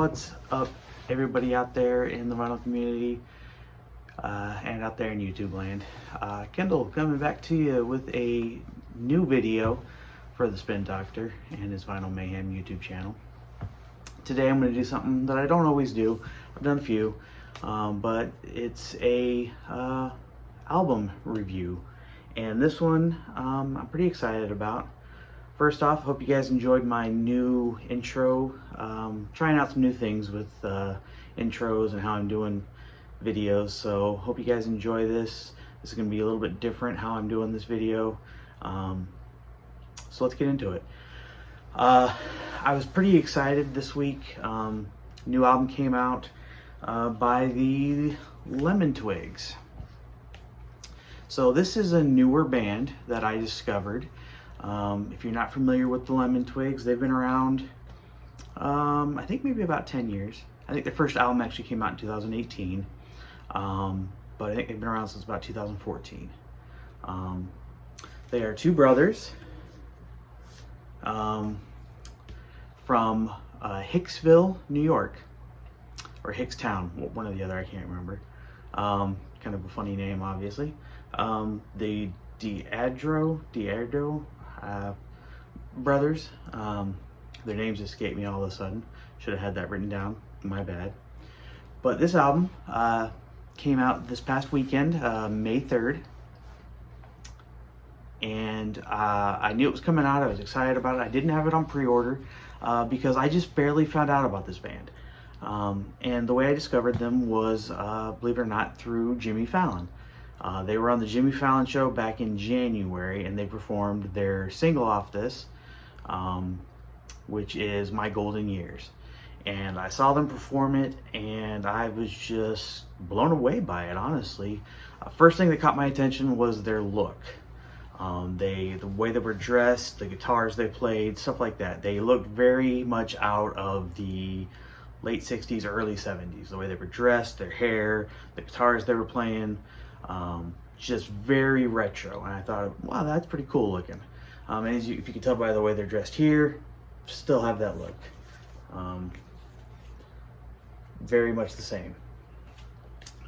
What's up, everybody out there in the vinyl community and out there in YouTube land? Kendall coming back to you with a new video for the Spin Doctor and his Vinyl Mayhem YouTube channel. Today I'm going to do something that I don't always do. I've done a few, but it's a album review, and this one I'm pretty excited about. First off, hope you guys enjoyed my new intro. Trying out some new things with intros and how I'm doing videos, so hope you guys enjoy this. This is going to be a little bit different how I'm doing this video. So let's get into it. I was pretty excited this week. New album came out by the Lemon Twigs. So this is a newer band that I discovered. If you're not familiar with the Lemon Twigs, they've been around, I think maybe about 10 years. I think their first album actually came out in 2018, but I think they've been around since about 2014. They are two brothers from Hicksville, New York, or Hickstown, one or the other, I can't remember. Kind of a funny name, obviously. The Diadro brothers. Their names escape me all of a sudden. Should have had that written down. My bad. But this album came out this past weekend, May 3rd. And I knew it was coming out. I was excited about it. I didn't have it on pre-order because I just barely found out about this band. And the way I discovered them was, believe it or not, through Jimmy Fallon. They were on the Jimmy Fallon show back in January, and they performed their single off this, which is My Golden Years. And I saw them perform it, and I was just blown away by it, honestly. First thing that caught my attention was their look. The way they were dressed, the guitars they played, stuff like that. They looked very much out of the late 60s, early 70s. The way they were dressed, their hair, the guitars they were playing. Just very retro, and I thought, wow, that's pretty cool looking. And if you can tell by the way they're dressed here, still have that look. Very much the same.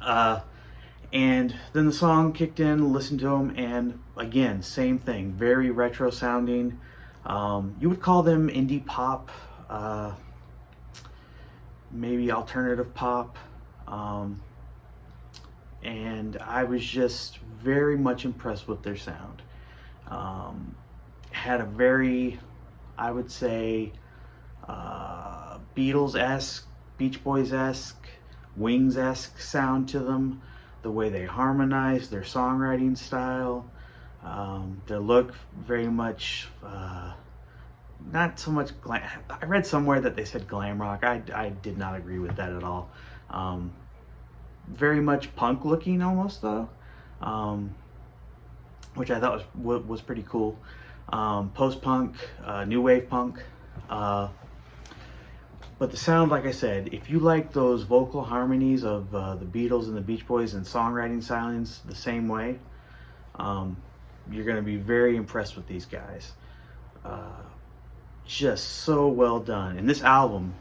And then the song kicked in, listened to them, and again, same thing, very retro sounding. You would call them indie pop, maybe alternative pop. And I was just very much impressed with their sound. Had a very, I would say, Beatles-esque, Beach Boys-esque, Wings-esque sound to them. The way they harmonize, their songwriting style, their look, very much, not so much glam. I read somewhere that they said glam rock. I did not agree with that at all. Very much punk looking almost though, which I thought was pretty cool. Post-punk, new wave punk, but the sound, like I said, if you like those vocal harmonies of the Beatles and the Beach Boys and songwriting styles the same way, you're going to be very impressed with these guys. Just so well done. And this album,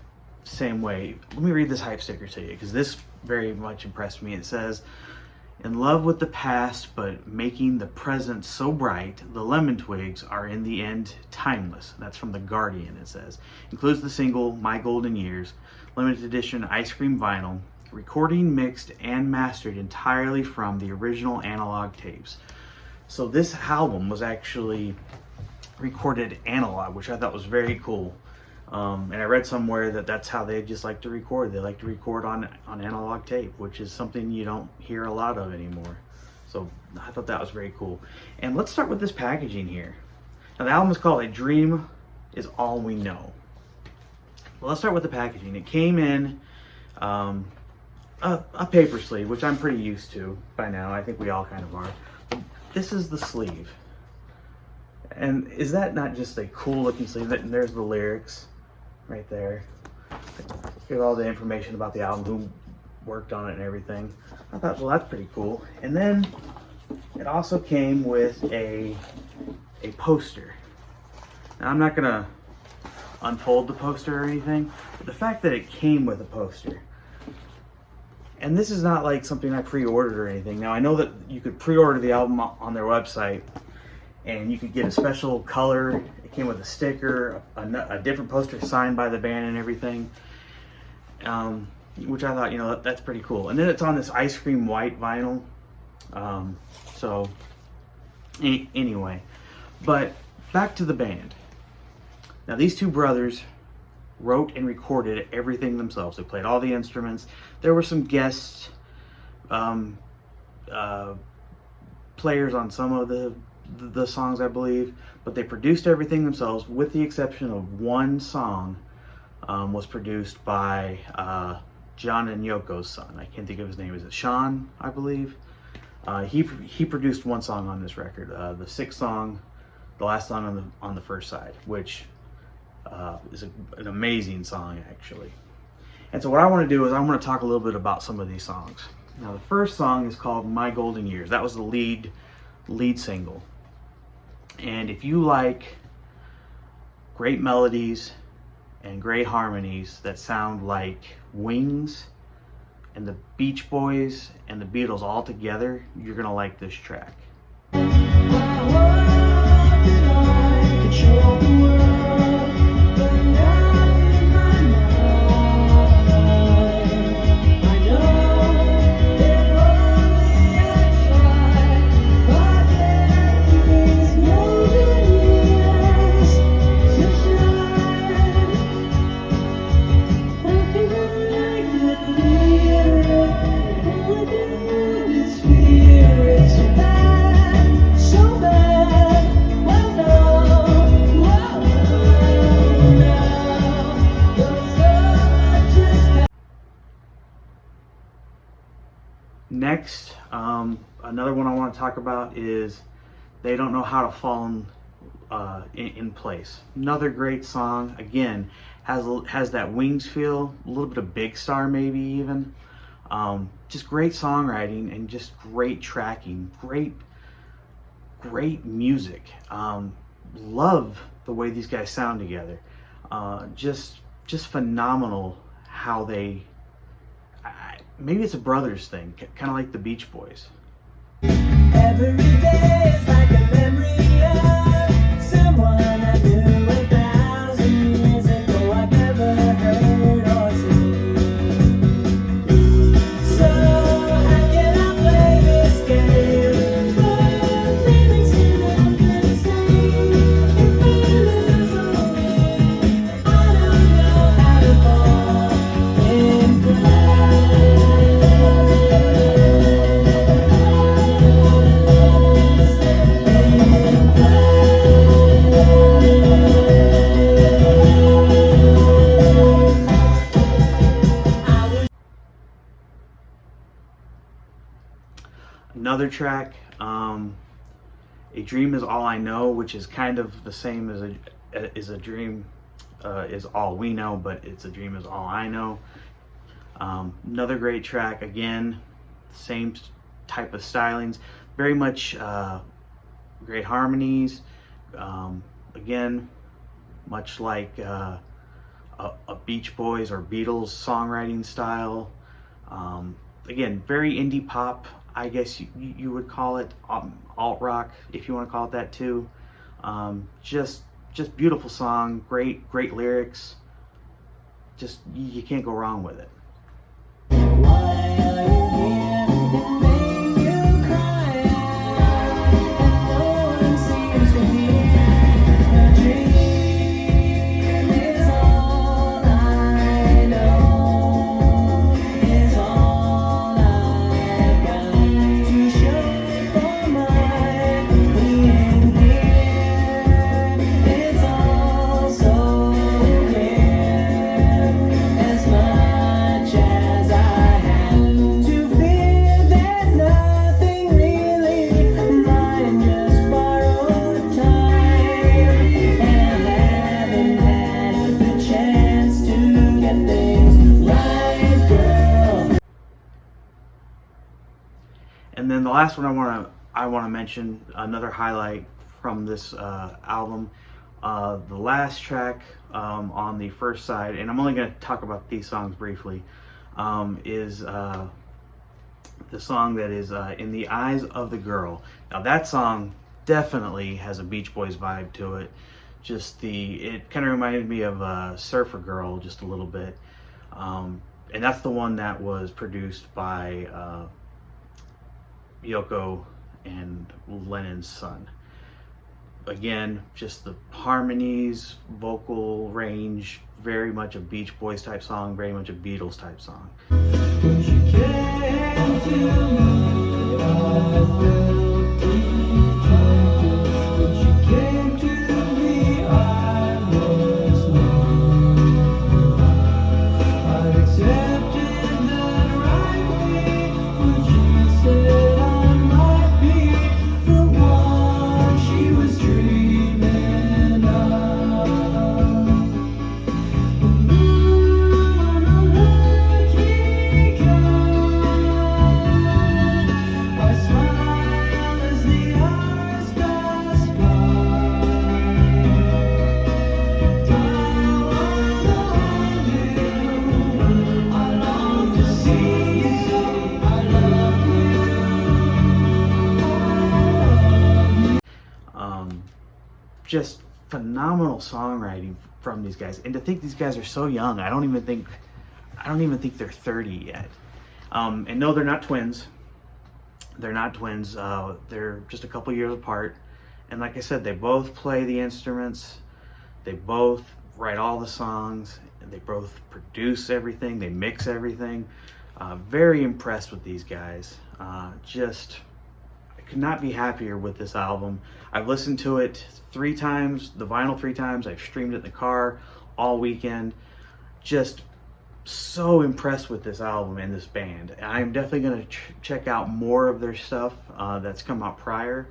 same way. Let me read this hype sticker to you, because this very much impressed me. It says, "In love with the past, but making the present so bright, the Lemon Twigs are in the end timeless." That's from The Guardian, it says. Includes the single, My Golden Years, limited edition ice cream vinyl, recording, mixed, and mastered entirely from the original analog tapes. So this album was actually recorded analog, which I thought was very cool. And I read somewhere that that's how they just like to record. They like to record on analog tape, which is something you don't hear a lot of anymore. So I thought that was very cool. And let's start with this packaging here. Now the album is called A Dream Is All We Know. Well, let's start with the packaging. It came in a paper sleeve, which I'm pretty used to by now. I think we all kind of are. This is the sleeve. And is that not just a cool looking sleeve? And there's the lyrics right there. Give all the information about the album, who worked on it and everything. I thought, well, that's pretty cool. And then it also came with a poster. Now I'm not gonna unfold the poster or anything, but the fact that it came with a poster. And this is not like something I pre-ordered or anything. Now I know that you could pre-order the album on their website, and you could get a special color. It came with a sticker, a different poster signed by the band and everything, which I thought, you know, that's pretty cool. And then it's on this ice cream white vinyl. So anyway, but back to the band. Now these two brothers wrote and recorded everything themselves. They played all the instruments. There were some guest players on some of the songs, I believe, but they produced everything themselves, with the exception of one song was produced by John and Yoko's son. I can't think of his name. Is it Sean, I believe? He produced one song on this record, the sixth song, the last song on the first side, which is an amazing song, actually. And so what I want to do is I want to talk a little bit about some of these songs. Now the first song is called My Golden Years. That was the lead single. And if you like great melodies and great harmonies that sound like Wings and the Beach Boys and the Beatles all together, you're gonna like this track. Next, another one I want to talk about is They Don't Know How to Fall in Place. Another great song. Again, has that Wings feel, a little bit of Big Star maybe even. Just great songwriting and just great tracking. Great music. Love the way these guys sound together. Just phenomenal how they. Maybe it's a brothers thing, kind of like the Beach Boys. Every day is like a memory of someone I knew 1,000 years ago. I've never heard or seen. So how can I play this game? But feelings still the same. If I lose on me, I don't know how to fall in place. Another track, A Dream Is All I Know, which is kind of the same as a dream is all we know, but it's a dream is all I know. Another great track, again, same type of stylings, very much great harmonies. Again, much like a Beach Boys or Beatles songwriting style. Again, very indie pop, I guess you would call it, alt rock if you want to call it that too. Just beautiful song, great lyrics. Just you can't go wrong with it. And then the last one I want to mention, another highlight from this album, The last track on the first side, and I'm only going to talk about these songs briefly, is the song that is In the Eyes of the Girl. Now that song definitely has a Beach Boys vibe to it. It kind of reminded me of Surfer Girl just a little bit. And that's the one that was produced by Yoko and Lennon's son. Again, just the harmonies, vocal range, very much a Beach Boys type song, very much a Beatles type song. When you came to me, I felt dejected. When you came to me, I was lost. I accepted that rightly, when she said I might be the one she was dreaming of. Just phenomenal songwriting from these guys, and to think these guys are so young. I don't even think they're 30 yet. And no, they're not twins. They're not twins. They're just a couple years apart. And like I said, they both play the instruments. They both write all the songs. They both produce everything. They mix everything. Very impressed with these guys. I could not be happier with this album. I've listened to it 3 times, the vinyl 3 times. I've streamed it in the car all weekend. Just so impressed with this album and this band. I'm definitely going to check out more of their stuff that's come out prior.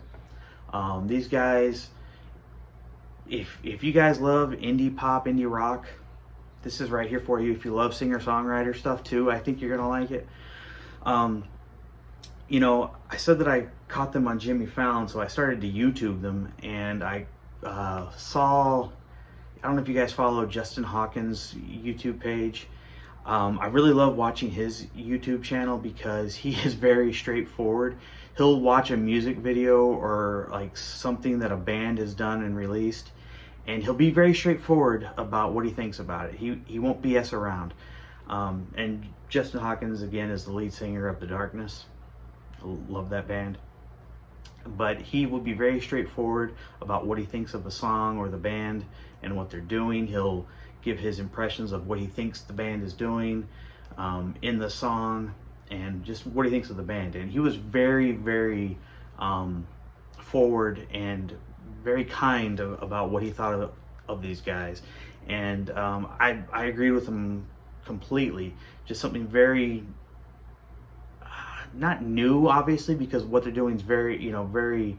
These guys, if you guys love indie pop, indie rock, this is right here for you. If you love singer-songwriter stuff too, I think you're going to like it. You know, I said that I caught them on Jimmy Fallon, so I started to YouTube them, and I saw, I don't know if you guys follow Justin Hawkins' YouTube page. I really love watching his YouTube channel because he is very straightforward. He'll watch a music video or like something that a band has done and released, and he'll be very straightforward about what he thinks about it. He won't BS around. And Justin Hawkins, again, is the lead singer of The Darkness. Love that band. But he will be very straightforward about what he thinks of a song or the band and what they're doing. He'll give his impressions of what he thinks the band is doing in the song, and just what he thinks of the band. And he was very, very forward and very kind about what he thought of these guys. And I agree with him completely. Just something very not new, obviously, because what they're doing is very, very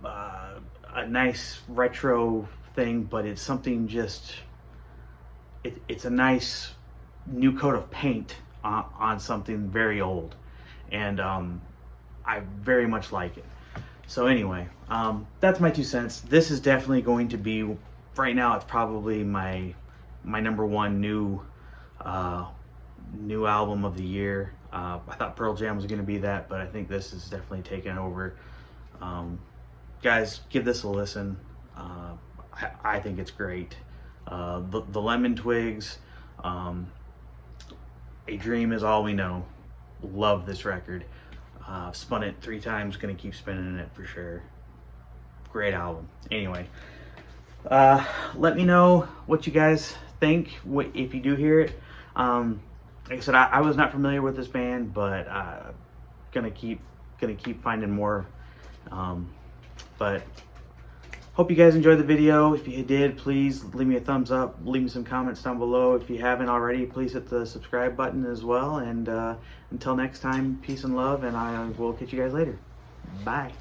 a nice retro thing, but it's something just, it's a nice new coat of paint on something very old, and I very much like it. So anyway, that's my 2 cents. This is definitely going to be, right now, it's probably my number 1 new album of the year. I thought Pearl Jam was going to be that, but I think this is definitely taken over. Guys, give this a listen. I think it's great. The Lemon Twigs, A Dream Is All We Know. Love this record. Spun it 3 times, gonna keep spinning it for sure. Great album. Anyway, let me know what you guys think if you do hear it. Like I said, I was not familiar with this band, but gonna keep finding more. But hope you guys enjoyed the video. If you did, please leave me a thumbs up, leave me some comments down below. If you haven't already, please hit the subscribe button as well. And until next time, peace and love, and I will catch you guys later. Bye.